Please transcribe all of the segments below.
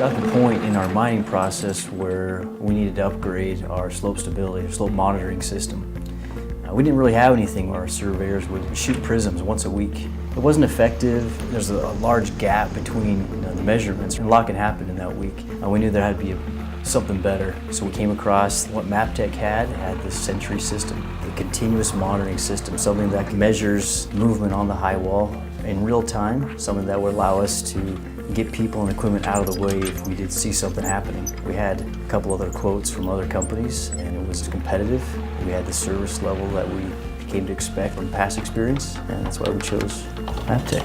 got to the point in our mining process where we needed to upgrade our slope stability, slope monitoring system. We didn't really have anything where our surveyors would shoot prisms once a week. It wasn't effective. There's a large gap between the measurements, and a lot can happen in that week. We knew there had to be something better, so we came across what Maptek had this Sentry system, the continuous monitoring system, something that measures movement on the high wall in real time, something that would allow us to get people and equipment out of the way if we did see something happening. We had a couple other quotes from other companies, and it was competitive. We had the service level that we came to expect from past experience, and that's why we chose Maptek.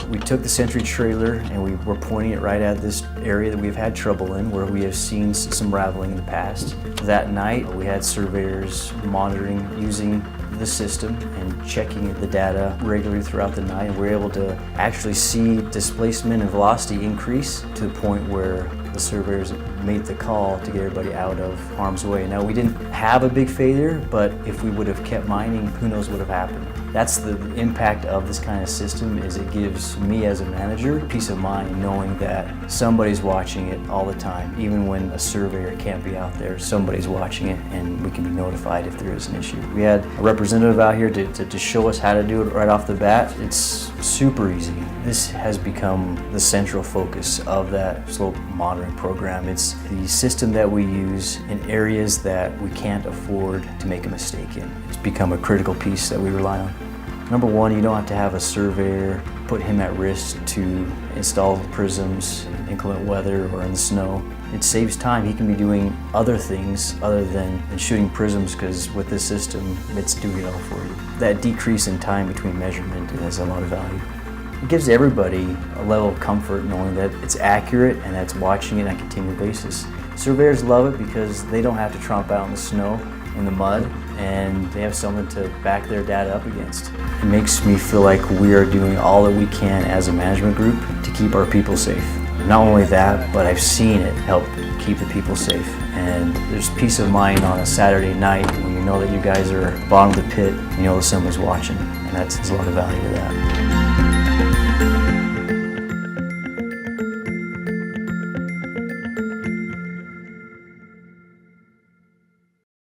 We took the Sentry trailer and we were pointing it right at this area that we've had trouble in, where we have seen some raveling in the past. That night, we had surveyors monitoring using the system and checking the data regularly throughout the night, and we were able to actually see displacement and velocity increase to the point where the surveyors made the call to get everybody out of harm's way. Now, we didn't have a big failure, but if we would have kept mining, who knows what would have happened. That's the impact of this kind of system, is it gives me as a manager peace of mind knowing that somebody's watching it all the time. Even when a surveyor can't be out there, somebody's watching it and we can be notified if there is an issue. We had a representative out here to show us how to do it right off the bat. It's super easy. This has become the central focus of that slope monitoring program. It's the system that we use in areas that we can't afford to make a mistake in. It's become a critical piece that we rely on. Number one, you don't have to have a surveyor put him at risk to install prisms in inclement weather or in the snow. It saves time. He can be doing other things other than shooting prisms, because with this system, it's doing it all for you. That decrease in time between measurement has a lot of value. It gives everybody a level of comfort knowing that it's accurate and that's watching it on a continual basis. Surveyors love it because they don't have to tromp out in the snow, in the mud, and they have something to back their data up against. It makes me feel like we are doing all that we can as a management group to keep our people safe. Not only that, but I've seen it help keep the people safe. And there's peace of mind on a Saturday night when you know that you guys are at the bottom of the pit and you know that somebody's watching. And there's a lot of value to that.